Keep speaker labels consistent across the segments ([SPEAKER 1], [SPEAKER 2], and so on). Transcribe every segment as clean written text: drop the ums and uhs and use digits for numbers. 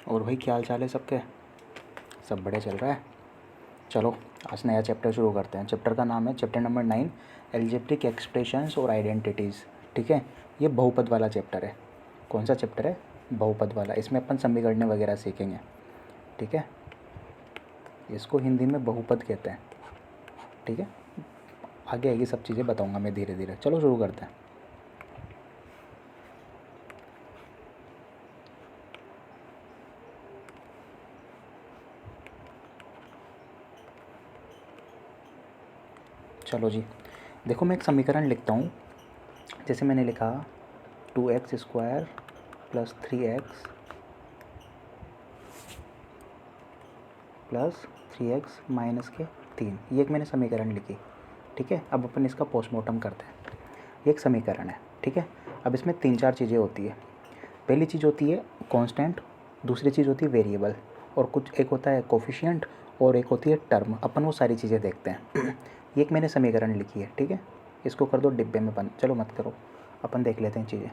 [SPEAKER 1] और भाई क्या हाल चाल है सबके? सब बढ़िया चल रहा है। चलो आज नया चैप्टर शुरू करते हैं। चैप्टर का नाम है चैप्टर नंबर 9, एल्जेब्रिक एक्सप्रेशंस और आइडेंटिटीज़। ठीक है, ये बहुपद वाला चैप्टर है। कौन सा चैप्टर है? बहुपद वाला। इसमें अपन समीकरण वगैरह सीखेंगे। ठीक है, इसको हिंदी में बहुपद कहते हैं। ठीक है, आगे आगे सब चीज़ें बताऊँगा मैं धीरे धीरे। चलो शुरू करते हैं। चलो जी, देखो मैं एक समीकरण लिखता हूँ। जैसे मैंने लिखा 2x² + 3x + 3x - 3, ये एक मैंने समीकरण लिखी। ठीक है, अब अपन इसका पोस्टमार्टम करते हैं। ये एक समीकरण है। ठीक है, अब इसमें 3-4 चीज़ें होती है। पहली चीज़ होती है कांस्टेंट, दूसरी चीज़ होती है वेरिएबल, और कुछ एक होता है कोफिशिएंट, और एक होती है टर्म। अपन वो सारी चीज़ें देखते हैं। ये एक मैंने समीकरण लिखी है। ठीक है, इसको कर दो डिब्बे में बंद। चलो मत करो, अपन देख लेते हैं चीज़ें।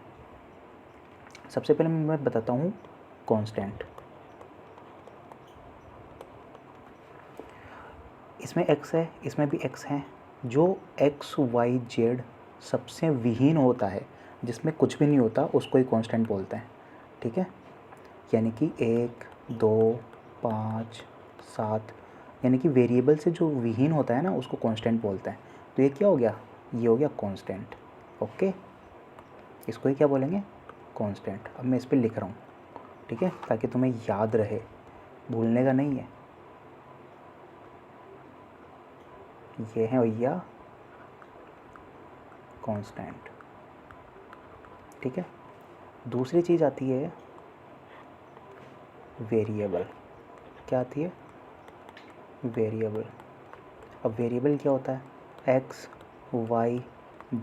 [SPEAKER 1] सबसे पहले मैं बताता हूँ कांस्टेंट। इसमें x है, इसमें भी x है। जो x y z सबसे विहीन होता है, जिसमें कुछ भी नहीं होता, उसको ही कांस्टेंट बोलते हैं। ठीक है, यानी कि 1, 2, 5, 7, यानी कि वेरिएबल से जो विहीन होता है ना, उसको कांस्टेंट बोलते हैं। तो ये क्या हो गया? ये हो गया कांस्टेंट। ओके, इसको ही क्या बोलेंगे? कांस्टेंट। अब मैं इस पर लिख रहा हूँ। ठीक है, ताकि तुम्हें याद रहे, भूलने का नहीं है। ये है भैया कांस्टेंट। ठीक है, दूसरी चीज़ आती है वेरिएबल। क्या आती है? वेरिएबल। अब वेरिएबल क्या होता है? x, y,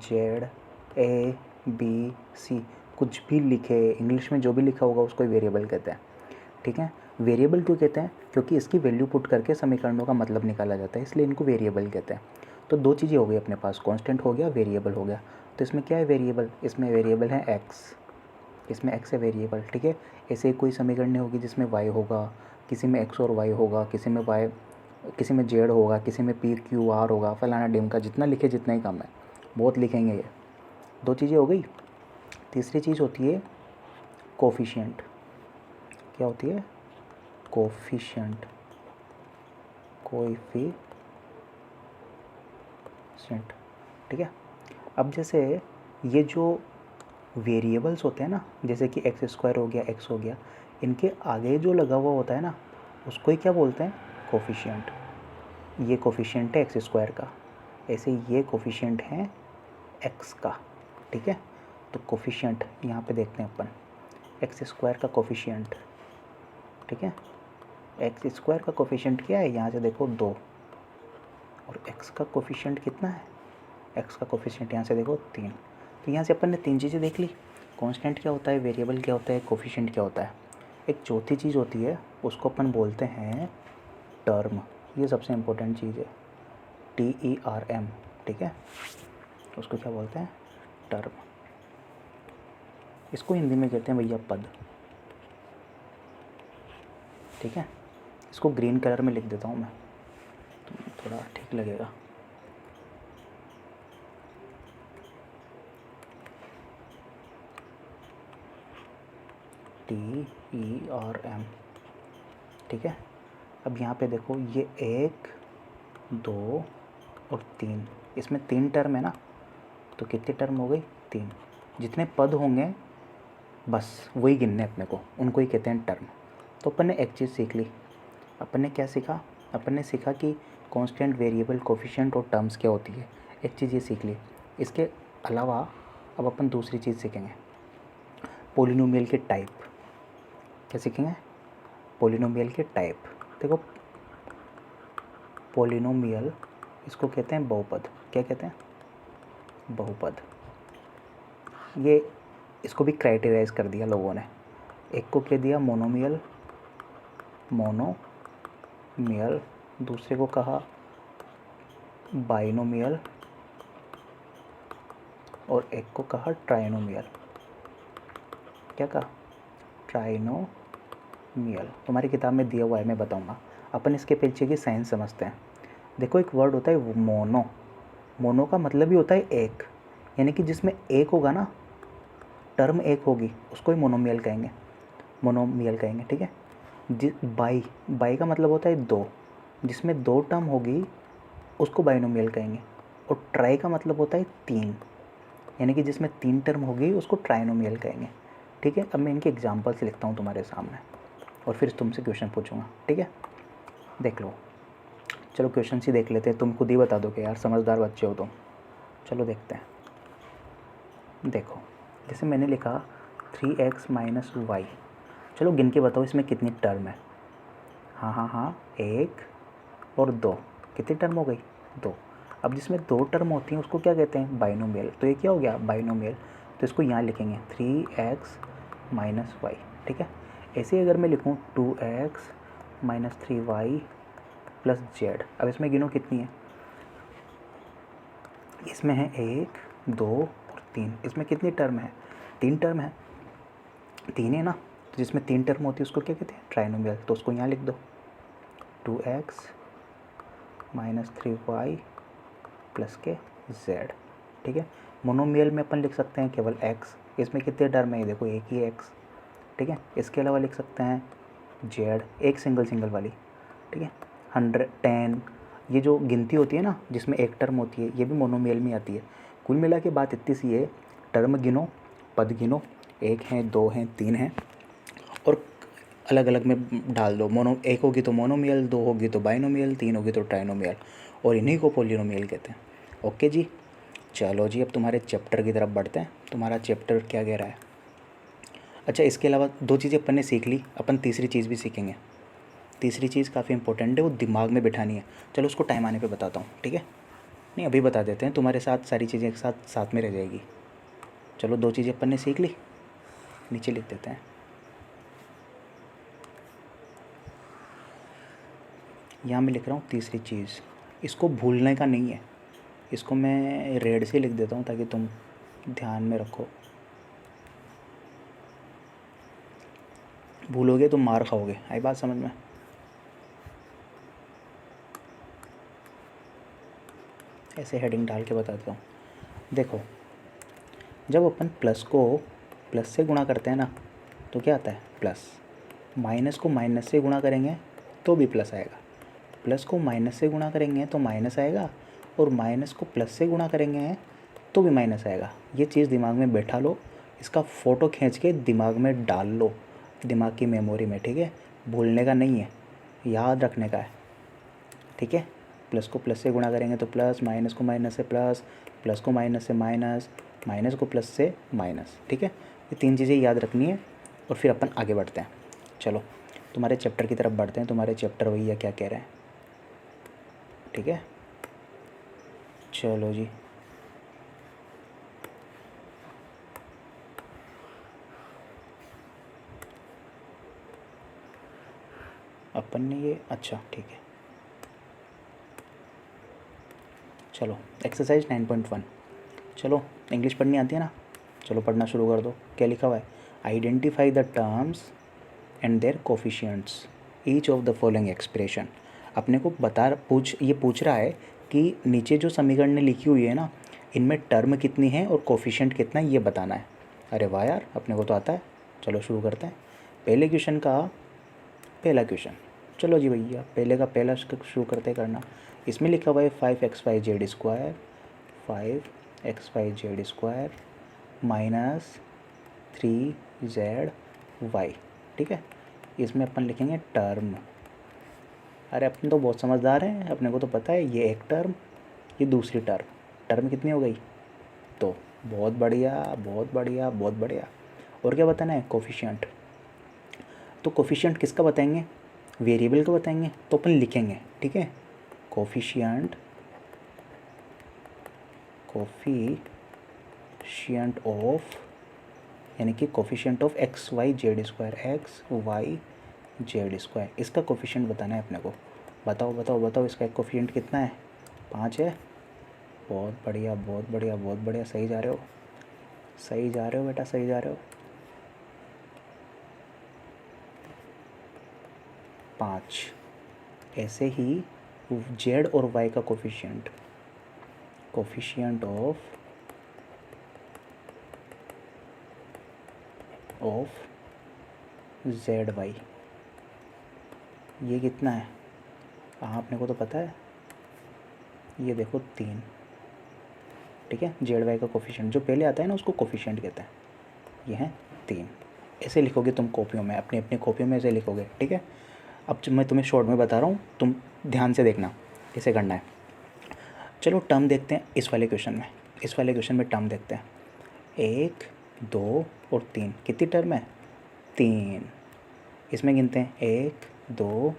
[SPEAKER 1] z, a, b, c, कुछ भी लिखे, इंग्लिश में जो भी लिखा होगा उसको वेरिएबल कहते हैं। ठीक है, वेरिएबल क्यों कहते हैं? क्योंकि इसकी वैल्यू पुट करके समीकरणों का मतलब निकाला जाता है, इसलिए इनको वेरिएबल कहते हैं। तो दो चीज़ें हो गई अपने पास, कांस्टेंट हो गया, वेरिएबल हो गया। तो इसमें क्या है? वेरिएबल। इसमें वेरिएबल है x, इसमें x है वेरिएबल। ठीक है, ऐसे कोई समीकरण नहीं होगी जिसमें y होगा, किसी में x और y होगा, किसी में y, किसी में z होगा, किसी में p q r होगा, फलाना डिमका। जितना लिखे जितना ही कम है, बहुत लिखेंगे ये। दो चीज़ें हो गई। तीसरी चीज़ होती है कोफिशिएंट। क्या होती है? कोफिशिएंट। कोएफिशिएंट। ठीक है, अब जैसे ये जो वेरिएबल्स होते हैं ना, जैसे कि x² हो गया, x हो गया, इनके आगे जो लगा हुआ होता है ना, उसको ही क्या बोलते हैं? कोफिशिएंट। ये कोफिशिएंट है x² का, ऐसे ये कोफिशिएंट है x का। ठीक है, तो कोफिशिएंट यहाँ पे देखते हैं अपन, x² का कोफिशिएंट। ठीक है, x² का कोफिशिएंट क्या है? यहाँ से देखो 2, और x का कोफिशिएंट कितना है? x का कोफिशिएंट यहाँ से देखो 3। तो यहाँ से अपन ने 3 चीज़ें देख ली, कांस्टेंट क्या होता है, वेरिएबल क्या होता है, कोफिशिएंट क्या होता है। एक चौथी चीज़ होती है, उसको अपन बोलते हैं टर्म। ये सबसे इम्पोर्टेंट चीज़ है, TERM। ठीक है, उसको क्या बोलते हैं? टर्म। इसको हिंदी में कहते हैं भैया पद। ठीक है, इसको ग्रीन कलर में लिख देता हूँ मैं, तो थोड़ा ठीक लगेगा। TERM। ठीक है, अब यहाँ पे देखो, ये 1, 2 और 3, इसमें 3 टर्म है ना, तो कितने टर्म हो गई? 3। जितने पद होंगे बस वही गिनने अपने को, उनको ही कहते हैं टर्म। तो अपन ने एक चीज़ सीख ली। अपन ने क्या सीखा? अपन ने सीखा कि कांस्टेंट, वेरिएबल, कोफिशिएंट और टर्म्स क्या होती है। एक चीज़ ये सीख ली। इसके अलावा अब अपन दूसरी चीज़ सीखेंगे, पोलिनोमियल के टाइप। क्या सीखेंगे? पोलिनोमियल के टाइप। देखो, पोलिनोमियल, इसको कहते हैं बहुपद। क्या कहते हैं? बहुपद। ये इसको भी क्राइटेराइज कर दिया लोगों ने। एक को कह दिया मोनोमियल, मोनोमियल। दूसरे को कहा बाइनोमियल, और एक को कहा ट्राइनोमियल। क्या कहा? ट्राइनोमियल। मियल तुम्हारी किताब में दिया हुआ है, मैं बताऊँगा। अपन इसके पीछे की साइंस समझते हैं। देखो एक वर्ड होता है मोनो, मोनो का मतलब ही होता है एक, यानी कि जिसमें एक होगा ना, टर्म एक होगी, उसको ही मोनोमियल कहेंगे, मोनोमियल कहेंगे, ठीक है। बाई, बाई का मतलब होता है दो, जिसमें दो टर्म होगी उसको बाइनोमियल कहेंगे। और ट्राई का मतलब होता है तीन, यानी कि जिसमें तीन टर्म होगी उसको ट्राइनोमियल कहेंगे, ठीक है। अब मैं इनके एग्जाम्पल्स लिखता हूँ तुम्हारे सामने और फिर तुमसे क्वेश्चन पूछूंगा, ठीक है। देख लो, चलो क्वेश्चन ही देख लेते हैं, तुम खुद ही बता दो कि यार समझदार बच्चे हो तुम। चलो देखते हैं। देखो जैसे मैंने लिखा 3x माइनस वाई, चलो गिन के बताओ इसमें कितनी टर्म है। हाँ हाँ हाँ, एक और दो, कितनी टर्म हो गई, दो। अब जिसमें दो टर्म होती हैं उसको क्या कहते हैं, बाइनोमियल। तो ये क्या हो गया, बाइनोमियल। तो इसको यहाँ लिखेंगे 3x माइनस वाई, ठीक है। ऐसे ही अगर मैं लिखूँ 2x minus 3y plus Z, अब इसमें गिनो कितनी है, इसमें है एक, दो और तीन, इसमें कितनी टर्म है, तीन टर्म है, तीन है ना। तो जिसमें तीन टर्म होती है उसको क्या कहते हैं, ट्राइनोमियल। तो उसको यहाँ लिख दो 2x माइनस 3y प्लस के z, ठीक है। मोनोमियल में अपन लिख सकते हैं केवल x, इसमें कितने टर्म है, देखो एक ही x, ठीक है। इसके अलावा लिख सकते हैं z, एक सिंगल वाली, ठीक है। 100, 10, ये जो गिनती होती है ना जिसमें एक टर्म होती है, ये भी मोनोमियल में आती है। कुल मिला के बात इतनी सी है, टर्म गिनो, पद गिनो, एक हैं, दो हैं, तीन हैं, और अलग अलग में डाल दो। मोनो एक होगी तो मोनोमियल, दो होगी तो बाइनोमियल, तीन होगी तो ट्राइनोमियल, और इन्हीं को पोलिनोमियल कहते हैं। ओके जी, चलो जी अब तुम्हारे चैप्टर की तरफ बढ़ते हैं। तुम्हारा चैप्टर क्या कह रहा है। अच्छा, इसके अलावा दो चीज़ें अपन ने सीख ली, अपन तीसरी चीज़ भी सीखेंगे। तीसरी चीज़ काफ़ी इंपॉर्टेंट है, वो दिमाग में बिठानी है। चलो उसको टाइम आने पे बताता हूँ, ठीक है। नहीं अभी बता देते हैं, तुम्हारे साथ सारी चीज़ें एक साथ साथ में रह जाएगी। चलो दो चीज़ें अपन ने सीख ली, नीचे लिख देते हैं। यहाँ मैं लिख रहा हूँ तीसरी चीज़, इसको भूलने का नहीं है, इसको मैं रेड से लिख देता हूँ ताकि तुम ध्यान में रखो। भूलोगे तो मार खाओगे, आई बात समझ में। ऐसे हेडिंग डाल के बताता हूँ। देखो जब अपन प्लस को प्लस से गुणा करते हैं ना तो क्या आता है, प्लस। माइनस को माइनस से गुणा करेंगे तो भी प्लस आएगा, प्लस को माइनस से गुणा करेंगे तो माइनस आएगा, और माइनस को प्लस से गुणा करेंगे तो भी माइनस आएगा। ये चीज़ दिमाग में बैठा लो, इसका फ़ोटो खींच के दिमाग में डाल लो, दिमाग की मेमोरी में, ठीक है। भूलने का नहीं है, याद रखने का है, ठीक है। प्लस को प्लस से गुणा करेंगे तो प्लस, माइनस को माइनस से प्लस, प्लस को माइनस से माइनस, माइनस को प्लस से माइनस, ठीक है। ये तीन चीज़ें याद रखनी है और फिर अपन आगे बढ़ते हैं। चलो तुम्हारे चैप्टर की तरफ बढ़ते हैं। तुम्हारे चैप्टर भैया क्या कह रहे हैं, ठीक है। चलो जी, अपन ने ये, अच्छा ठीक है। चलो एक्सरसाइज 9.1, चलो इंग्लिश पढ़नी आती है ना, चलो पढ़ना शुरू कर दो। क्या लिखा हुआ है, identify the terms and there coefficients each of the following expression. अपने को ये पूछ रहा है कि नीचे जो समीकरण लिखी हुई है ना, इनमें टर्म कितनी है और कोफिशिएंट कितना है ये बताना है। अरे वाह यार, अपने को तो आता है। चलो शुरू करते हैं। पहले क्वेश्चन का पहला क्वेश्चन, चलो जी भैया पहले का पहला शुरू करते करना। इसमें लिखा हुआ है 5xy square, 5xy square minus 3z y, ठीक है। इसमें अपन लिखेंगे टर्म। अरे अपन तो बहुत समझदार हैं, अपने को तो पता है ये एक टर्म, ये दूसरी टर्म, टर्म कितनी हो गई, तो बहुत बढ़िया बहुत बढ़िया बहुत बढ़िया। और क्या बताना है, कोफिशिएंट। तो कोफिशिएंट किसका बताएंगे, वेरिएबल का बताएंगे, तो अपन लिखेंगे, ठीक है। कोफिशिएंट ऑफ, यानी कि coefficient of x y z square, x y z square, इसका कोफिशिएंट बताना है अपने को। बताओ बताओ बताओ, इसका एक कोफिशिएंट कितना है, 5 है। बहुत बढ़िया बहुत बढ़िया बहुत बढ़िया, सही जा रहे हो, सही जा रहे हो बेटा, सही जा रहे हो। 5। ऐसे ही जेड और वाई का कोफिशिएंट ऑफ जेड वाई ये कितना है? आपने को तो पता है, ये देखो 3। ठीक है, जेड वाई का कोफिशिएंट जो पहले आता है ना उसको कोफिशिएंट कहते हैं। ये है 3। ऐसे लिखोगे तुम कॉपियों में, अपनी अपनी कॉपियों में ऐसे लिखोगे। ठीक है, अब मैं तुम्हें शॉर्ट में बता रहा हूँ, तुम ध्यान से देखना कैसे करना है। चलो टर्म देखते हैं इस वाले क्वेश्चन में। इस वाले क्वेश्चन में टर्म देखते हैं। 1, 2 और 3 कितनी टर्म है? 3। इसमें गिनते हैं 1, 2,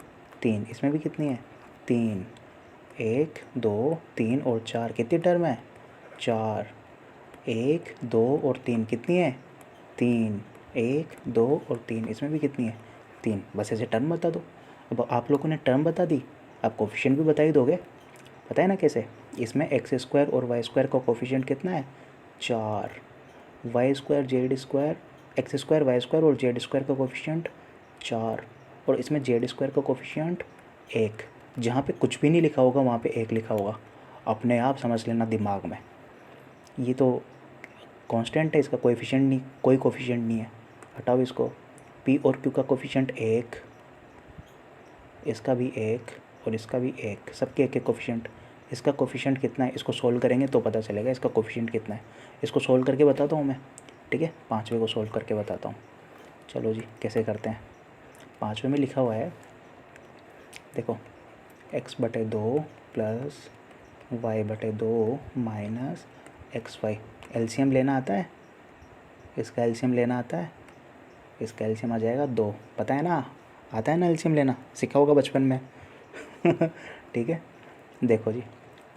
[SPEAKER 1] 3। इसमें भी कितनी है? 3। 1, 2, 3 और 4 कितनी टर्म है? 4। 1, 2 और 3 कितनी है? 3। 1, 2 और 3 इसमें भी कितनी है? 3। बस ऐसे टर्म बता दो। अब आप लोगों ने टर्म बता दी, आप कोफिशिएंट भी बता ही दोगे। पता है ना कैसे? इसमें एक्स स्क्वायर और वाई स्क्वायर का कोफिशिएंट कितना है? 4। Y square z square, x square y square और जेड स्क्वायर का कोफिशिएंट 4। और इसमें जेड स्क्वायर का कोफिशिएंट 1। जहाँ पे कुछ भी नहीं लिखा होगा वहाँ पे 1 लिखा होगा। अपने आप समझ लेना दिमाग में। ये तो कांस्टेंट है, इसका कोएफिशिएंट नहीं, कोई कोफिशिएंट नहीं है। हटाओ इसको। पी और क्यू का कोफिशिएंट 1, इसका भी 1 और इसका भी 1, सबके एक एक कोफिशिएंट। इसका कोफिशिएंट कितना है इसको सोल्व करेंगे तो पता चलेगा इसका कोफिशिएंट कितना है। इसको सोल्व करके बताता हूँ मैं। ठीक है, 5वें को सोल्व करके बताता हूँ। चलो जी, कैसे करते हैं। 5वें में लिखा हुआ है, देखो x/2 plus y/2 minus XY। LCM लेना आता है, इसका एलसीएम लेना आता है। इसका एलसीएम आ जाएगा 2। पता है ना, आता है ना एलसीएम लेना, सीखा होगा बचपन में। ठीक है, देखो जी,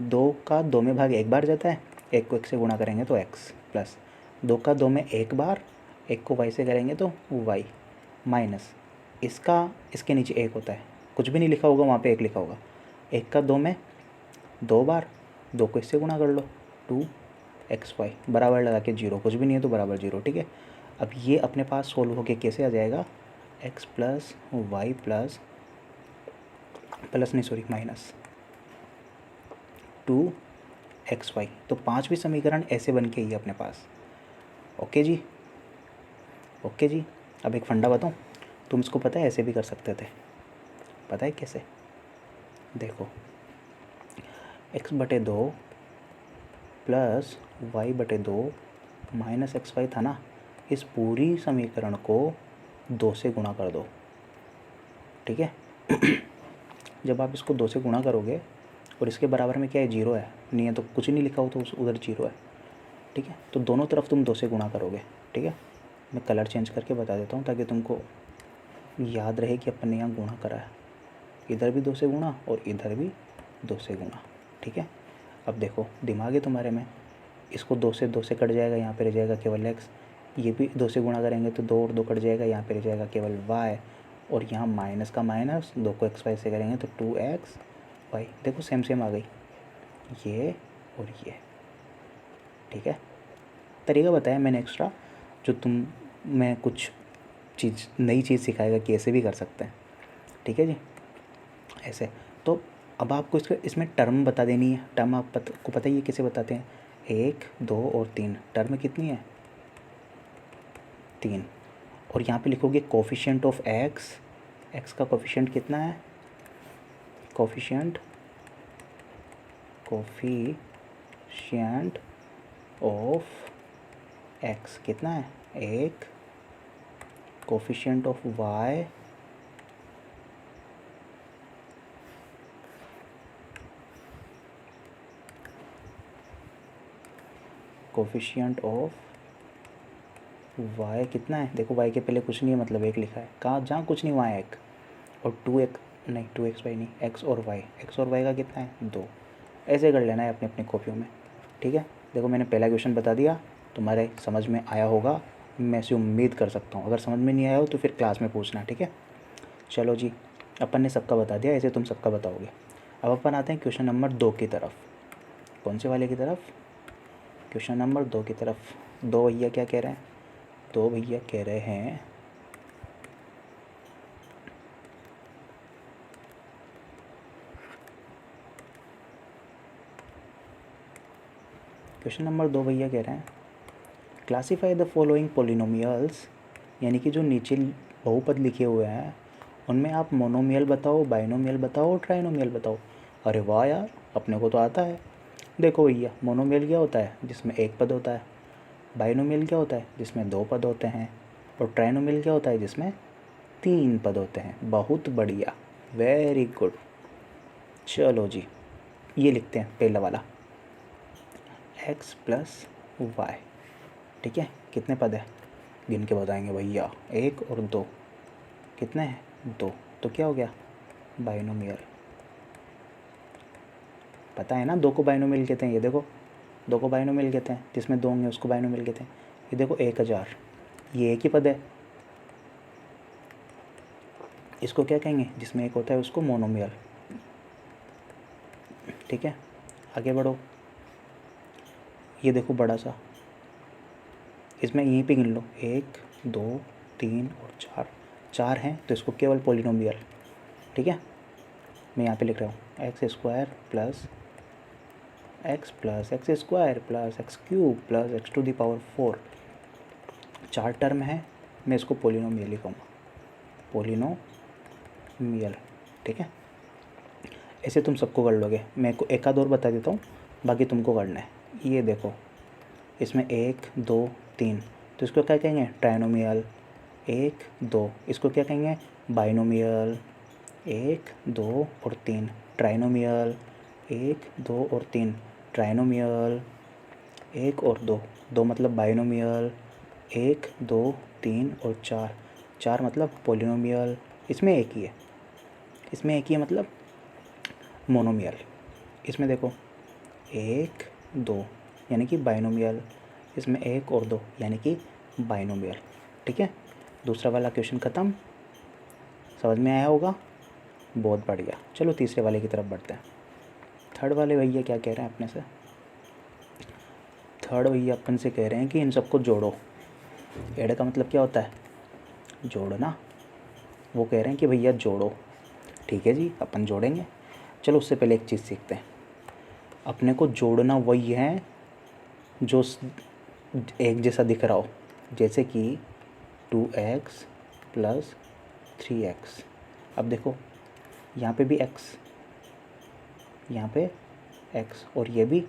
[SPEAKER 1] 2 का 2 में भाग 1 बार जाता है, 1 को 1 से गुणा करेंगे तो x, प्लस 2 का 2 में 1 बार, 1 को y से करेंगे तो y, माइनस इसका, इसके नीचे 1 होता है, कुछ भी नहीं लिखा होगा वहाँ पे 1 लिखा होगा। 1 का 2 में 2 बार, 2 को इससे गुणा कर लो, 2xy बराबर लगा के 0, कुछ भी नहीं है तो बराबर 0। ठीक है, अब ये अपने पास सोल्व होके कैसे आ जाएगा? x plus y plus minus 2xy। तो 5वीं समीकरण ऐसे बन के ही है अपने पास। ओके जी, ओके जी। अब एक फंडा बताऊँ, तुम इसको पता है ऐसे भी कर सकते थे। पता है कैसे? देखो x/2 plus y/2 minus XY था ना, इस पूरी समीकरण को 2 से गुणा कर दो। ठीक है, जब आप इसको 2 से गुणा करोगे और इसके बराबर में क्या है? 0 है, नहीं है तो कुछ नहीं लिखा हो तो उधर 0 है। ठीक है, तो दोनों तरफ तुम 2 से गुणा करोगे। ठीक है, मैं कलर चेंज करके बता देता हूँ ताकि तुमको याद रहे कि अपन ने यहाँ गुणा करा है। इधर भी 2 से गुणा और इधर भी 2 से गुणा। ठीक है, अब देखो दिमाग है तुम्हारे में, इसको 2 से कट जाएगा, यहाँ पे रह जाएगा केवल x। ये भी 2 से गुणा करेंगे तो 2 और 2 कट जाएगा, यहाँ पे रह जाएगा केवल y। और यहाँ माइनस का माइनस, 2 को xy से करेंगे तो 2xy। देखो सेम सेम आ गई, ये और ये। ठीक है, तरीका बताया मैंने एक्स्ट्रा, जो तुम मैं कुछ चीज़ नई चीज़ सिखाएगा कि ऐसे भी कर सकते हैं। ठीक है जी, ऐसे। तो अब आपको इसमें टर्म बता देनी है। टर्म को पता ही है कैसे बताते हैं। 1, 2 और 3, टर्म कितनी है? 3। और यहाँ पे लिखोगे कोफिशिएंट ऑफ x का कोफिशिएंट कितना है? कोफिशिएंट ऑफ x कितना है? 1। Coefficient of y coefficient of y कितना है? देखो y के पहले कुछ नहीं है, मतलब 1 लिखा है। कहाँ? जहाँ कुछ नहीं वहाँ 1। और 2xy नहीं, x और y का कितना है? 2। ऐसे कर लेना है अपनी अपनी कॉपियों में। ठीक है, देखो मैंने पहला क्वेश्चन बता दिया, तुम्हारे समझ में आया होगा, मैं ऐसी उम्मीद कर सकता हूँ। अगर समझ में नहीं आया हो तो फिर क्लास में पूछना। ठीक है, चलो जी, अपन ने सबका बता दिया, ऐसे तुम सबका बताओगे। अब अपन आते हैं क्वेश्चन नंबर 2 की तरफ। कौन से वाले की तरफ? क्वेश्चन नंबर 2 की तरफ। 2 भैया क्या कह रहे हैं? 2 भैया कह रहे हैं क्वेश्चन नंबर 2 भैया कह रहे हैं क्लासीफाई द फॉलोइंग पोलिनोमियल्स, यानी कि जो नीचे बहुपद लिखे हुए हैं उनमें आप मोनोमियल बताओ, बाइनोमियल बताओ, ट्राइनोमियल बताओ। अरे वाह यार, अपने को तो आता है। देखो भैया, मोनोमियल क्या होता है? जिसमें एक पद होता है। बाइनोमियल क्या होता है? जिसमें दो पद होते हैं। और ट्राइनोमियल क्या होता है? जिसमें तीन पद होते हैं। बहुत बढ़िया, वेरी गुड। चलो जी, ये लिखते हैं पहला वाला, x प्लस वाई। ठीक है, कितने पद है? गिन के बताएंगे भैया, 1 और 2। कितने हैं? 2। तो क्या हो गया? बाइनोमियल। पता है ना, 2 को बाइनोमियल कहते हैं। ये देखो, 2 को बाइनोमियल कहते हैं, जिसमें 2 होंगे उसको बाइनोमियल कहते हैं। ये देखो 1000, ये एक ही पद है। इसको क्या कहेंगे? जिसमें एक होता है उसको मोनोमियल। ठीक है, आगे बढ़ो। ये देखो बड़ा सा, इसमें यहीं पे गिन लो, 1 2 3 और 4। 4 हैं तो इसको केवल पोलिनोमियल। ठीक है, मैं यहाँ पे लिख रहा हूँ x square plus x square plus x cube plus x to the power 4। 4 term है, मैं इसको पोलिनोमियल लिखूँगा, पोलिनोमियल। ठीक है, ऐसे तुम सबको कर लोगे। मैं को एक आध और बता देता हूँ, बाकी तुमको करना है। ये देखो, इसमें 1 2 3, तो इसको क्या कहेंगे? ट्राइनोमियल। 1 2, इसको क्या कहेंगे? बाइनोमियल। 1 2 और 3, ट्राइनोमियल। 1 2 और 3, ट्राइनोमियल। 1 और 2, 2 मतलब बाइनोमियल। 1 2 3 और 4, 4 मतलब पोलिनोमियल। इसमें एक ही है, इसमें एक ही है मतलब मोनोमियल। इसमें देखो 1 2 यानी कि बाइनोमियल, इसमें 1 और 2 यानी कि बाइनोमियल। ठीक है, दूसरा वाला क्वेश्चन ख़त्म। समझ में आया होगा? बहुत बढ़िया। चलो तीसरे वाले की तरफ बढ़ते हैं। थर्ड वाले भैया क्या कह रहे हैं अपने से? थर्ड भैया अपन से कह रहे हैं कि इन सबको जोड़ो। ऐड का मतलब क्या होता है? जोड़ना। वो कह रहे हैं कि भैया जोड़ो। ठीक है जी, अपन जोड़ेंगे। चलो उससे पहले एक चीज़ सीखते हैं। अपने को जोड़ना वही है जो एक जैसा दिख रहा हो, जैसे कि 2x प्लस 3x। अब देखो, यहाँ पे भी x, यहाँ पे x और ये भी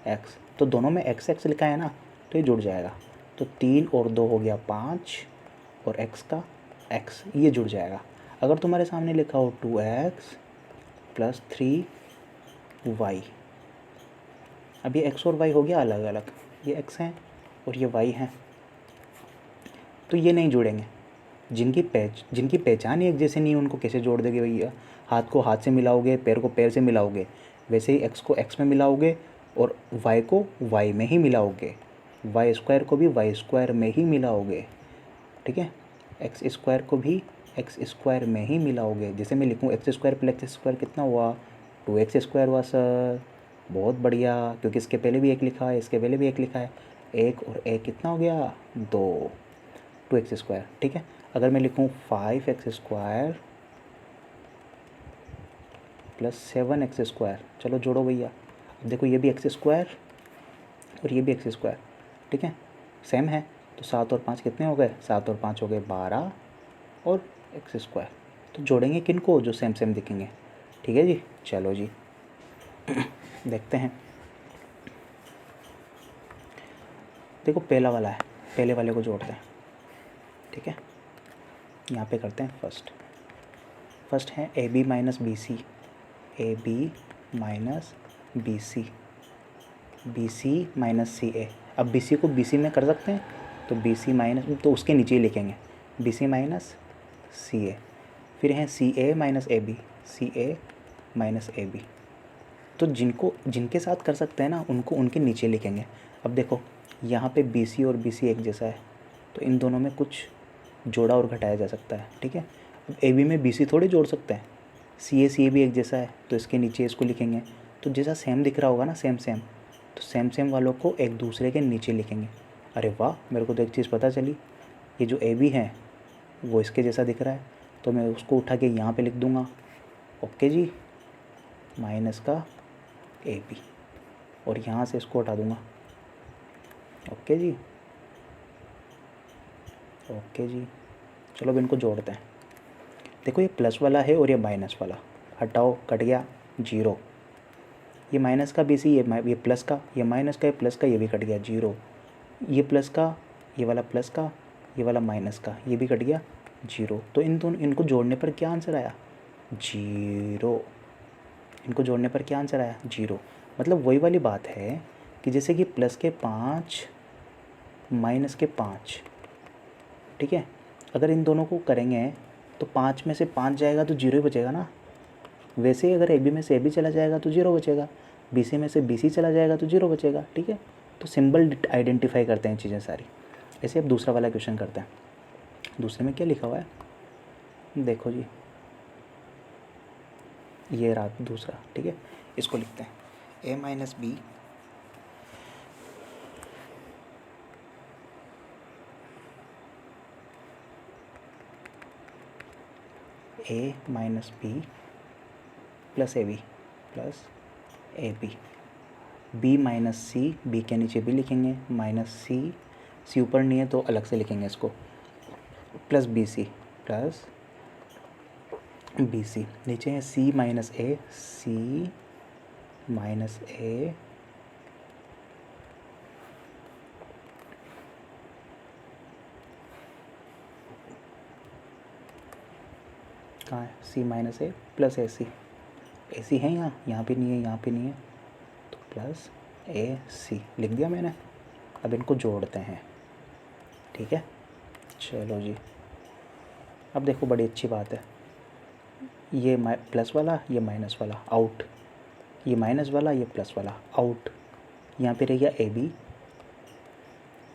[SPEAKER 1] x, तो दोनों में x x लिखा है ना, तो ये जुड़ जाएगा। तो 3 और 2 हो गया 5 और x का x, ये जुड़ जाएगा। अगर तुम्हारे सामने लिखा हो 2x प्लस 3y, अब ये x और y हो गया अलग अलग, ये x हैं और ये y हैं, तो ये नहीं जुड़ेंगे। जिनकी पहचान ही एक जैसे नहीं, उनको कैसे जोड़ देंगे भैया? हाथ को हाथ से मिलाओगे, पैर को पैर से मिलाओगे, वैसे ही x को x में मिलाओगे और y को y में ही मिलाओगे, वाई स्क्वायर को भी वाई स्क्वायर में ही मिलाओगे। ठीक है, एक्स स्क्वायर को भी एक्स स्क्वायर में ही मिलाओगे। जैसे मैं लिखूँ x square plus x square कितना हुआ? 2x स्क्वायर हुआ सर। बहुत बढ़िया, क्योंकि इसके पहले भी एक लिखा है, इसके पहले भी एक लिखा है। एक और एक कितना हो गया? 2, 2x स्क्वायर। ठीक है, अगर मैं लिखूँ 5x square plus 7x square, चलो जोड़ो भैया। अब देखो ये भी एक्स स्क्वायर और ये भी एक्स स्क्वायर, ठीक है, सेम है। तो 7 और 5 कितने हो गए? 7 और 5 हो गए 12 और एक्स स्क्वायर। तो जोड़ेंगे किन को? जो सेम सेम दिखेंगे। ठीक है जी, चलो जी देखते हैं। देखो पहला वाला है, पहले वाले को जोड़ते हैं। ठीक है, यहाँ पे करते हैं फर्स्ट है A B minus B C, A B minus B C, B C minus C A. अब बी सी को बी सी में कर सकते हैं, तो बी सी माइनस, तो उसके नीचे ही लिखेंगे B C minus C A. फिर है C A minus A B, C A minus A B. तो जिनके साथ कर सकते हैं ना, उनको उनके नीचे लिखेंगे। अब देखो यहाँ पे बी सी और बी सी एक जैसा है, तो इन दोनों में कुछ जोड़ा और घटाया जा सकता है। ठीक है, अब ए बी में बी सी थोड़ी जोड़ सकते हैं। सी ए भी एक जैसा है, तो इसके नीचे इसको लिखेंगे। तो जैसा सेम दिख रहा होगा ना, सेम सेम, तो सेम सेम वालों को एक दूसरे के नीचे लिखेंगे। अरे वाह, मेरे को तो एक चीज़ पता चली, ये जो ए बी है वो इसके जैसा दिख रहा है, तो मैं उसको उठा के यहाँ पे लिख दूँगा। ओके जी, माइनस का ए बी, और यहाँ से इसको हटा दूँगा, ओके जी, ओके जी। चलो अब इनको जोड़ते हैं। देखो ये प्लस वाला है और ये माइनस वाला, हटाओ, कट गया, जीरो। ये माइनस का BC, ये प्लस का, ये माइनस का, ये प्लस का, ये भी कट गया, जीरो। ये प्लस का, ये वाला प्लस का, ये वाला माइनस का, ये भी कट गया, जीरो। तो इन दोनों, इनको जोड़ने पर क्या आंसर आया? जीरो। इनको जोड़ने पर क्या आंसर आया? जीरो। मतलब वही वाली बात है कि जैसे कि प्लस के 5 माइनस के 5, ठीक है, अगर इन दोनों को करेंगे तो 5 में से 5 जाएगा तो जीरो ही बचेगा ना। वैसे ही अगर AB में से AB चला जाएगा तो जीरो बचेगा, BC में से BC चला जाएगा तो जीरो बचेगा, ठीक है। तो सिंबल आइडेंटिफाई करते हैं चीज़ें सारी। ऐसे अब दूसरा वाला क्वेश्चन करते हैं। दूसरे में क्या लिखा हुआ है, देखो जी, ये रहा दूसरा, ठीक है। इसको लिखते हैं A minus b A minus b plus AB plus AB, B minus c, B के नीचे B लिखेंगे, माइनस C ऊपर नहीं है तो अलग से लिखेंगे इसको, प्लस BC प्लस BC। नीचे है C minus A, C minus A कहाँ है? C minus A plus AC, AC है यहाँ पे नहीं है, यहाँ पे नहीं है, तो प्लस AC लिख दिया मैंने। अब इनको जोड़ते हैं, ठीक है। चलो जी, अब देखो बड़ी अच्छी बात है, ये प्लस वाला, ये माइनस वाला आउट, ये माइनस वाला, ये प्लस वाला आउट। यहाँ पे रह गया AB,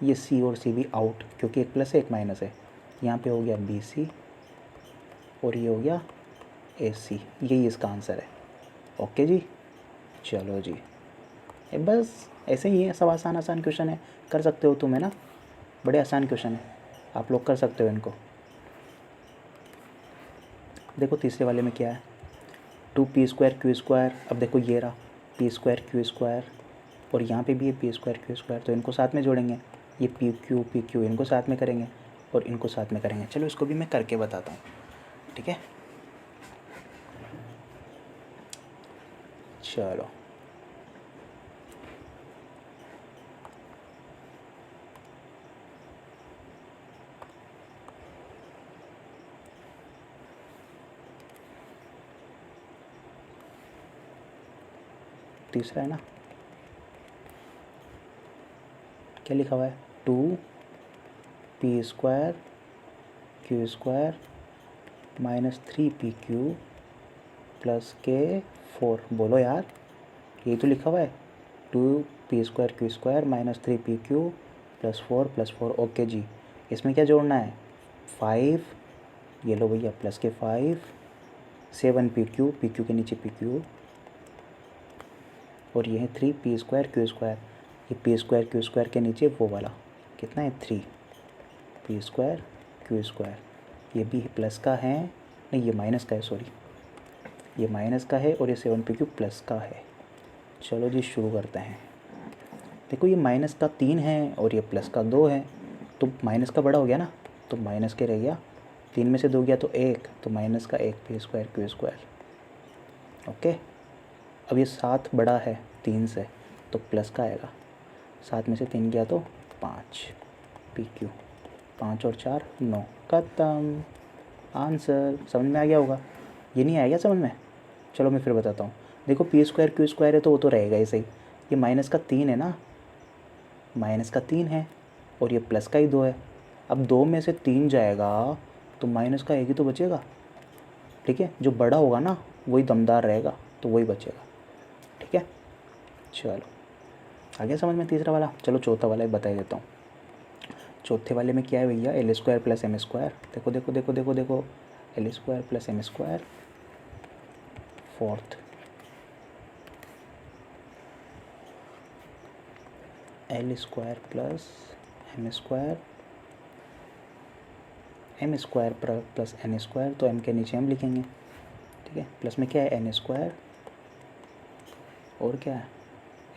[SPEAKER 1] ये C और C भी आउट, क्योंकि एक प्लस है एक माइनस है। यहाँ पे हो गया BC और ये हो गया AC, यही इसका आंसर है। ओके जी, चलो जी, ये बस ऐसे ही है, सब आसान आसान क्वेश्चन है, कर सकते हो तुम, है ना। बड़े आसान क्वेश्चन है, आप लोग कर सकते हो इनको। देखो तीसरे वाले में क्या है, 2p² q²। अब देखो ये रहा p² q², और यहाँ पे भी है p² q², तो इनको साथ में जोड़ेंगे, ये p इनको साथ में करेंगे और इनको साथ में करेंगे। चलो इसको भी मैं करके बताता हूँ, ठीक है। चलो तीसरा है ना, क्या लिखा हुआ है, 2p² q² minus 3pq plus k4। बोलो यार, यही तो लिखा हुआ है, 2p² q² minus 3pq plus 4। Okay जी, इसमें क्या जोड़ना है, 5, ये लो भैया प्लस के 5, 7pq, pq के नीचे pq, और ये है 3p² q², ये p² q² के नीचे वो वाला कितना है 3p² q²। ये भी प्लस का है, नहीं ये माइनस का है, सॉरी ये माइनस का है, और ये 7pq प्लस का है। चलो जी शुरू करते हैं। देखो ये माइनस का 3 है और ये प्लस का 2 है, तो माइनस का बड़ा हो गया ना, तो माइनस के रह गया, 3 में से 2 गया तो 1, तो माइनस का 1 p² q²। ओके, अब ये 7 बड़ा है 3 से, तो प्लस का आएगा, 7 में से 3 गया तो 5 pq, 5 और 4 9, ख़त्म आंसर। समझ में आ गया होगा, ये नहीं आएगा समझ में। चलो मैं फिर बताता हूँ। देखो p² q² है तो वो तो रहेगा ही सही, ये माइनस का 3 है ना, माइनस का 3 है और ये प्लस का ही 2 है। अब 2 में से 3 जाएगा तो माइनस का 1 ही तो बचेगा, ठीक है। जो बड़ा होगा ना वही दमदार रहेगा, तो वही बचेगा, ठीक है। चलो आ गया समझ में तीसरा वाला। चलो चौथा वाला बता देता हूँ। चौथे वाले में क्या है भैया, l² प्लस m²। देखो देखो देखो देखो देखो, l² plus m², fourth l² plus m², m² plus n², तो m के नीचे m लिखेंगे, ठीक है। प्लस में क्या है n² और क्या है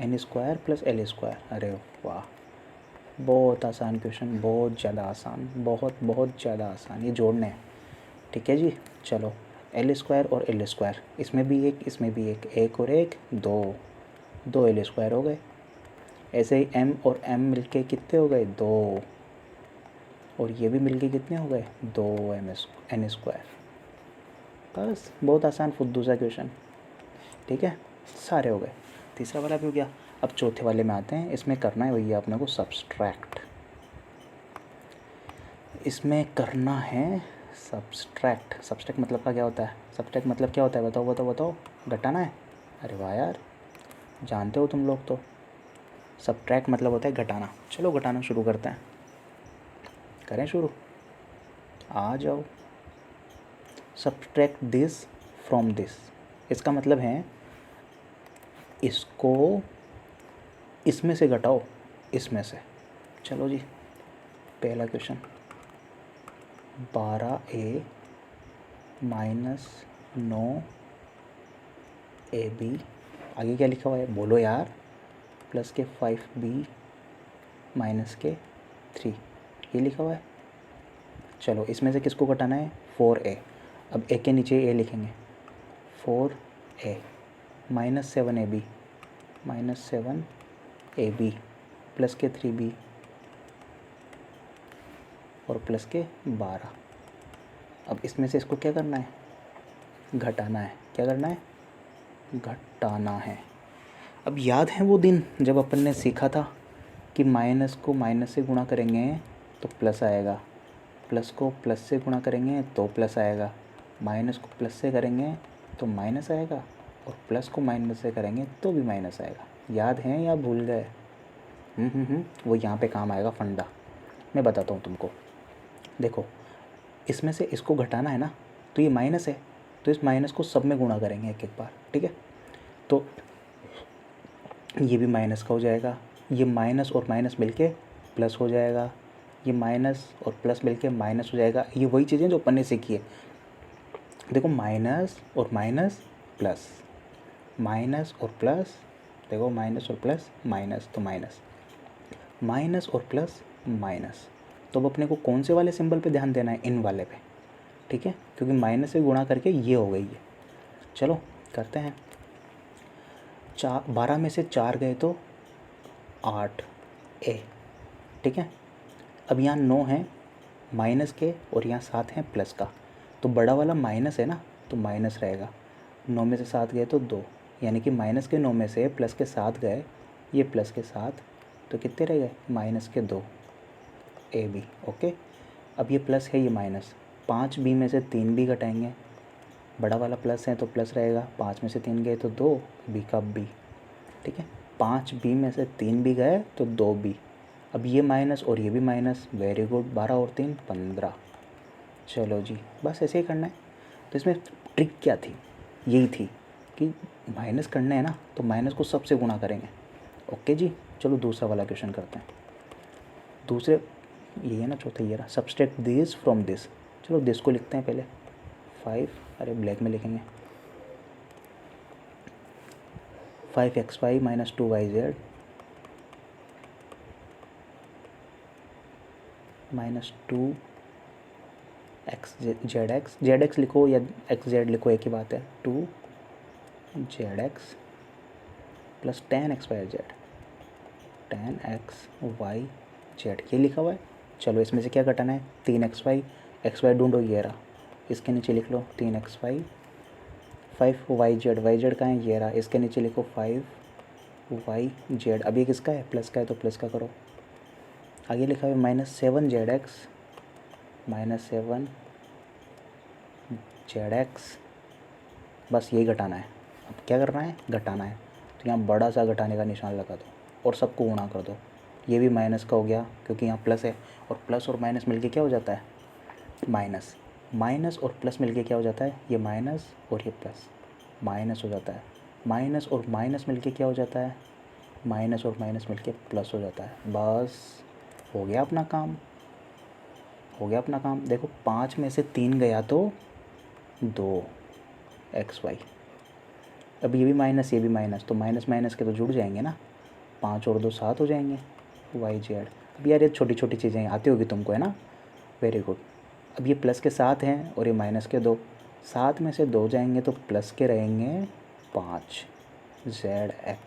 [SPEAKER 1] n² प्लस l²। अरे वाह, बहुत आसान क्वेश्चन, बहुत ज़्यादा आसान, बहुत बहुत ज़्यादा आसान, ये जोड़ने हैं। ठीक है जी, चलो एल स्क्वायर और एल स्क्वायर, इसमें भी एक, इसमें भी एक और एक, दो एल स्क्वायर हो गए। ऐसे ही एम और एम मिलके कितने हो गए, 2, और ये भी मिलके कितने हो गए, 2 एन स्क्वायर। बस बहुत आसान फुद्दू सा क्वेश्चन। ठीक है, सारे हो गए, तीसरा वाला भी हो गया। अब चौथे वाले में आते हैं। इसमें करना है भैया अपने को सब्सट्रैक्ट। इसमें करना है सब्सट्रैक्ट। सब्सट्रैक्ट मतलब का क्या होता है, सब्सट्रैक्ट मतलब क्या होता है, बताओ बताओ बताओ। घटाना है, अरे वाह यार, जानते हो तुम लोग तो। सब्ट्रैक्ट मतलब होता है घटाना। चलो घटाना शुरू करते हैं, करें शुरू, आ जाओ। सब्ट्रैक्ट दिस फ्रॉम दिस, इसका मतलब है इसको इसमें से घटाओ, इसमें से। चलो जी, पहला क्वेश्चन, 12a माइनस 9ab, आगे क्या लिखा हुआ है बोलो यार, प्लस के 5b माइनस के 3, ये लिखा हुआ है। चलो इसमें से किसको घटाना है, 4a। अब a के नीचे a लिखेंगे, 4a minus 7ab, minus 7ab plus के 3b और प्लस के 12। अब इसमें से इसको क्या करना है, घटाना है। क्या करना है, घटाना है। अब याद है वो दिन जब अपन ने सीखा था कि माइनस को माइनस से गुणा करेंगे तो प्लस आएगा, प्लस को प्लस से गुणा करेंगे तो प्लस आएगा, माइनस को प्लस से करेंगे तो माइनस आएगा, और प्लस को माइनस से करेंगे तो भी माइनस आएगा। याद है या भूल गए? वो यहाँ पे काम आएगा फंडा। मैं बताता हूँ तुमको। देखो, इसमें से इसको घटाना है ना, तो ये माइनस है, तो इस माइनस को सब में गुणा करेंगे एक एक बार। ठीक है, तो ये भी माइनस का हो जाएगा, ये माइनस और माइनस मिलके प्लस हो जाएगा, ये माइनस और प्लस मिलके माइनस हो जाएगा। ये वही चीज़ें जो अपन ने सीखी है। देखो, माइनस और माइनस प्लस, माइनस और प्लस, देखो माइनस और प्लस माइनस, तो माइनस, माइनस और प्लस माइनस। तो अब अपने को कौन से वाले सिंबल पे ध्यान देना है, इन वाले पे। ठीक है, क्योंकि माइनस से गुणा करके ये हो गई है। चलो करते हैं। 12 में से 4 गए तो 8a। ठीक है, अब यहाँ 9 है माइनस के और यहाँ 7 है प्लस का, तो बड़ा वाला माइनस है ना, तो माइनस रहेगा। 9 में से 7 गए तो 2, यानी कि माइनस के 9 में से प्लस के 7 गए, ये प्लस के 7, तो कितने रह गए, माइनस के 2 ab। ओके, अब ये प्लस है, ये माइनस, 5b में से 3b घटाएंगे, बड़ा वाला प्लस है तो प्लस रहेगा, 5 में से 3 गए तो 2, b का b। ठीक है, 5b में से 3b गए तो 2b। अब ये माइनस और ये भी माइनस, वेरी गुड, 12 और 3 15। चलो जी, बस ऐसे ही करना है। तो इसमें ट्रिक क्या थी, यही थी कि माइनस करना है ना, तो माइनस को सबसे गुणा करेंगे। ओके जी, चलो दूसरा वाला क्वेश्चन करते हैं। दूसरे, ये है ना चौथा, ये रहा, सब्सट्रैक्ट दिस फ्रॉम दिस। चलो दिस को लिखते हैं पहले, 5, अरे ब्लैक में लिखेंगे, 5xy minus 2yz minus 2xzx, zx लिखो या xz लिखो, एक ही बात है, 2zx प्लस 10xyz, 10xyz, ये लिखा हुआ है। चलो इसमें से क्या घटाना है, 3xy, xy ढूंढो, ये रहा, इसके नीचे लिख लो 3xy, 5yz, yz का है, ये रहा, इसके नीचे लिखो 5yz। अब ये किसका है, प्लस का है, तो प्लस का करो। आगे लिखा है माइनस 7zx, माइनस 7zx, बस यही घटाना है। अब क्या करना है, घटाना है, तो यहाँ बड़ा सा घटाने का निशान लगा दो और सबको गुणा कर दो। ये भी माइनस का हो गया क्योंकि यहाँ प्लस है, और प्लस और माइनस मिलके क्या हो जाता है, माइनस। माइनस और प्लस मिलके क्या हो जाता है, ये माइनस और ये प्लस, माइनस हो जाता है। माइनस और माइनस मिलके क्या हो जाता है, माइनस और माइनस मिलके प्लस हो जाता है। बस हो गया अपना काम, हो गया अपना काम। देखो 5 में से 3 गया तो 2xy, अब ये भी माइनस ये भी माइनस, तो माइनस माइनस के तो जुड़ जाएंगे ना, 5 और 2 7 हो जाएंगे yz। अब यार ये छोटी छोटी चीज़ें आती होगी तुमको, है ना, वेरी गुड। अब ये प्लस के 7 हैं और ये माइनस के 2, 7 में से 2 जाएंगे तो प्लस के रहेंगे 5 ZX,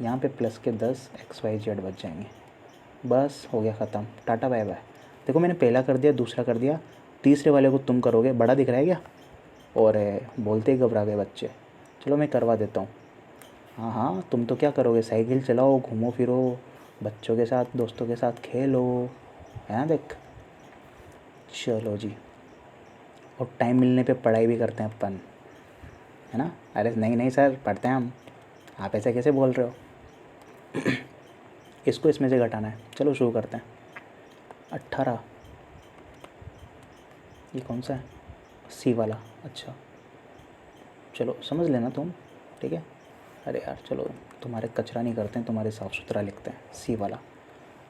[SPEAKER 1] यहाँ पे प्लस के 10 XYZ बच जाएंगे। बस हो गया ख़त्म, टाटा बाय बाय। देखो मैंने पहला कर दिया, दूसरा कर दिया, तीसरे वाले को तुम करोगे, बड़ा दिख रहा है क्या? और बोलते ही घबरा गए बच्चे। चलो मैं करवा देता हूँ। हाँ हाँ, तुम तो क्या करोगे, साइकिल चलाओ, घूमो फिरो, बच्चों के साथ दोस्तों के साथ खेलो, है ना। देख चलो जी, और टाइम मिलने पे पढ़ाई भी करते हैं अपन, है ना। अरे नहीं नहीं सर, पढ़ते हैं हम, आप ऐसे कैसे बोल रहे हो? इसको इसमें से घटाना है, चलो शुरू करते हैं। 18, ये कौन सा है? सी वाला, अच्छा चलो समझ लेना तुम, ठीक है। अरे यार चलो, तुम्हारे कचरा नहीं करते हैं, तुम्हारे साफ़ सुथरा लिखते हैं। सी वाला,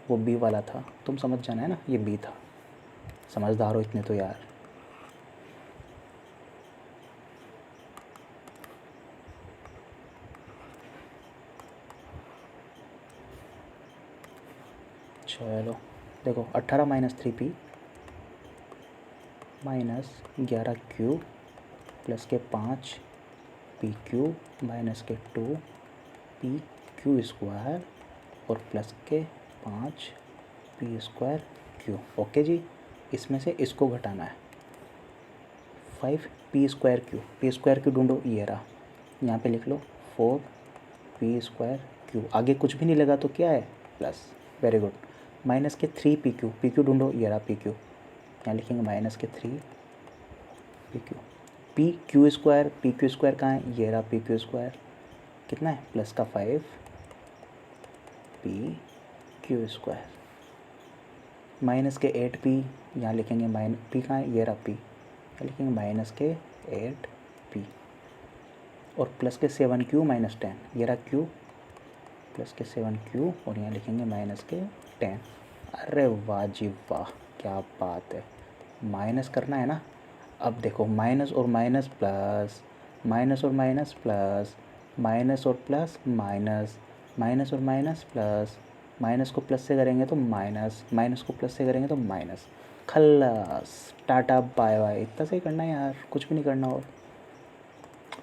[SPEAKER 1] वो बी वाला था, तुम समझ जाना, है ना, ये बी था। समझदार हो इतने तो यार। चलो देखो, 18 minus 3P minus 11Q plus के 5PQ माइनस के 2PQ स्क्वायर और प्लस के 5P स्क्वायर Q। ओके जी, इसमें से इसको घटाना है। 5P square Q, P square Q ढूंढो, ये रहा, यहाँ पे लिख लो 4P स्क्वायर Q। आगे कुछ भी नहीं लगा तो क्या है, प्लस, वेरी गुड। माइनस के 3PQ, PQ ढूंढो, ये रहा PQ, यहाँ लिखेंगे माइनस के 3PQ। PQ square, PQ square कहाँ है, ये रहा PQ स्क्वायर, कितना है, प्लस का 5PQ स्क्वायर। माइनस के 8P, यहाँ लिखेंगे P कहाँ है, ये रहा P, यहाँ लिखेंगे माइनस के 8P और प्लस के 7Q माइनस 10, ये रहा Q, प्लस के 7Q और यहाँ लिखेंगे माइनस के 10। अरे वाह जी वाह, क्या बात है, माइनस करना है ना। अब देखो, माइनस और माइनस प्लस, माइनस और माइनस प्लस, माइनस और प्लस माइनस, माइनस और माइनस प्लस, माइनस को प्लस से करेंगे तो माइनस, माइनस को प्लस से करेंगे तो माइनस। खल्लास, टाटा बाय बाय। इतना सही करना है यार, कुछ भी नहीं करना। और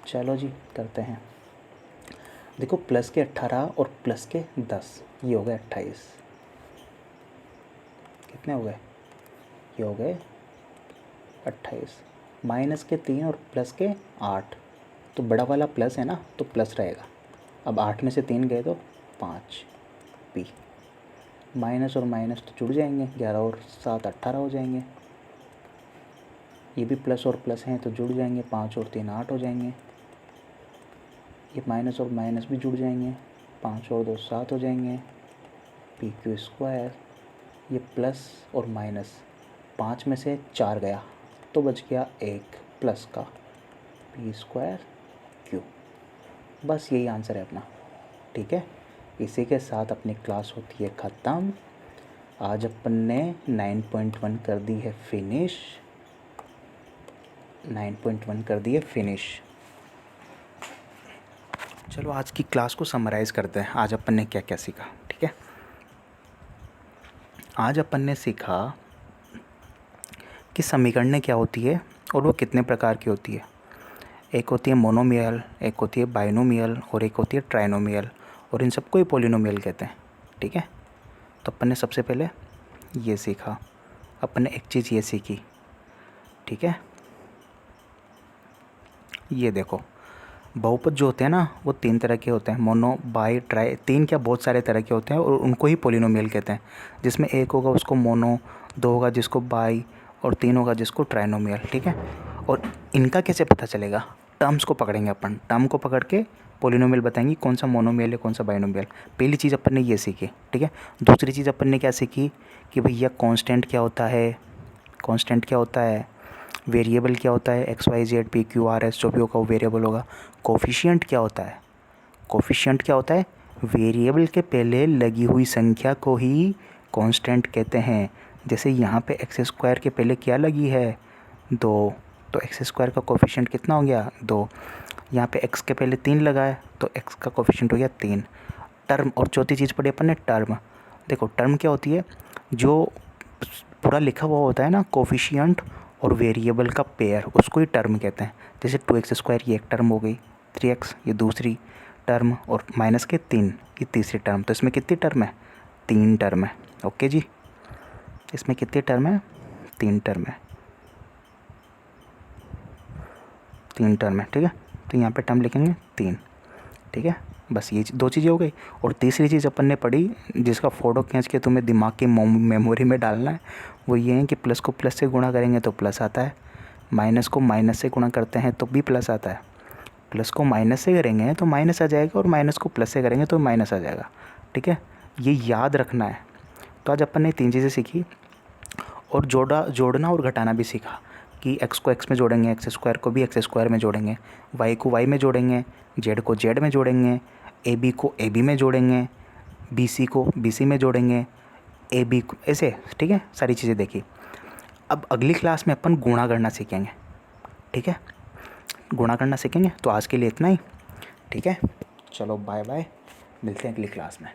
[SPEAKER 1] चलो जी करते हैं। देखो प्लस के 18 और प्लस के 10, ये हो गए 28, कितने हो गए, ये हो गए 28। माइनस के 3 और प्लस के 8, तो बड़ा वाला प्लस है ना, तो प्लस रहेगा। अब 8 में से 3 गए तो 5P। माइनस और माइनस तो जुड़ जाएंगे, 11 और 7 18 हो जाएंगे। ये भी प्लस और प्लस हैं तो जुड़ जाएंगे, 5 और 3 8 हो जाएंगे। ये माइनस और माइनस भी जुड़ जाएंगे, 5 और 2 7 हो जाएंगे, PQ स्क्वायर। ये प्लस और माइनस, 5 में से 4 गया तो बच गया 1 प्लस का, P स्क्वायर Q। बस यही आंसर है अपना, ठीक है। इसी के साथ अपनी क्लास होती है ख़त्म। आज अपन ने 9.1 कर दी है फिनिश, 9.1 कर दी है फिनिश। चलो आज की क्लास को समराइज़ करते हैं। आज अपन ने क्या क्या सीखा, ठीक है। आज अपन ने सीखा कि समीकरणें क्या होती है और वो कितने प्रकार की होती है। एक होती है मोनोमियल, एक होती है बाइनोमियल और एक होती है ट्राइनोमियल, और इन सबको ही पॉलिनोमियल कहते हैं, ठीक है। तो अपन ने सबसे पहले ये सीखा, अपन ने एक चीज़ ये सीखी, ठीक है। ये देखो, बहुपद जो होते हैं ना वो 3 तरह के होते हैं, मोनो बाई ट्राई, 3 क्या बहुत सारे तरह के होते हैं, और उनको ही पॉलिनोमियल कहते हैं। जिसमें 1 होगा उसको मोनो, 2 होगा जिसको बाई, और 3 होगा जिसको ट्राइनोमियल, ठीक है। और इनका कैसे पता चलेगा, टर्म्स को पकड़ेंगे अपन, टर्म को पकड़ के पॉलिनोमियल बताएंगे कौन सा मोनोमियल है कौन सा बाइनोमियल। पहली चीज़ अपन ने ये सीखी, ठीक है। दूसरी चीज़ अपन ने क्या सीखी कि भैया कांस्टेंट क्या होता है, कांस्टेंट क्या होता है, वेरिएबल क्या होता है, XYZ PQRS जो भी होगा वो वेरिएबल होगा। कोफिशिएंट क्या होता है, कोफिशिएंट क्या होता है, वेरिएबल के पहले लगी हुई संख्या को ही कांस्टेंट कहते हैं। जैसे यहाँ पे एक्स स्क्वायर के पहले क्या लगी है, 2, तो एक्स स्क्वायर का कोफिशिएंट कितना हो गया, 2। यहाँ पे एक्स के पहले 3 लगा है तो एक्स का कोफिशिएंट हो गया 3। टर्म, और चौथी चीज़ पढ़ी अपन ने टर्म, देखो टर्म क्या होती है, जो पूरा लिखा हुआ होता है ना कोफिशिएंट और वेरिएबल का पेयर, उसको ही टर्म कहते हैं। जैसे 2x² ये एक टर्म हो गई, 3x ये दूसरी टर्म, और माइनस के 3 ये तीसरी टर्म। तो इसमें कितनी टर्म है, 3 टर्म है। ओके जी, इसमें कितनी टर्म है, 3 टर्म है, 3 टर्म है। ठीक है, तो यहाँ पे टर्म लिखेंगे 3। ठीक है, बस ये 2 चीज़ें हो गई। और तीसरी चीज़ अपन ने पढ़ी, जिसका फ़ोटो खींच के तुम्हें दिमाग की मेमोरी में डालना है, वो ये है कि प्लस को प्लस से गुणा करेंगे तो प्लस आता है, माइनस को माइनस से गुणा करते हैं तो भी प्लस आता है, प्लस को माइनस से करेंगे तो माइनस आ जाएगा, और माइनस को प्लस से करेंगे तो माइनस आ जाएगा। ठीक है, ये याद रखना है। तो आज अपन ने 3 चीज़ें सीखी, और जोड़ना और घटाना भी सीखा कि x को x में जोड़ेंगे, x² को भी x² में जोड़ेंगे, y को y में जोड़ेंगे, z को z में जोड़ेंगे, ab को ab में जोड़ेंगे, bc को bc में जोड़ेंगे, ab को ऐसे। ठीक है, सारी चीज़ें देखी। अब अगली क्लास में अपन गुणा करना सीखेंगे। ठीक है, गुणा करना सीखेंगे। तो आज के लिए इतना ही। ठीक है, चलो बाय बाय, मिलते हैं अगली क्लास में।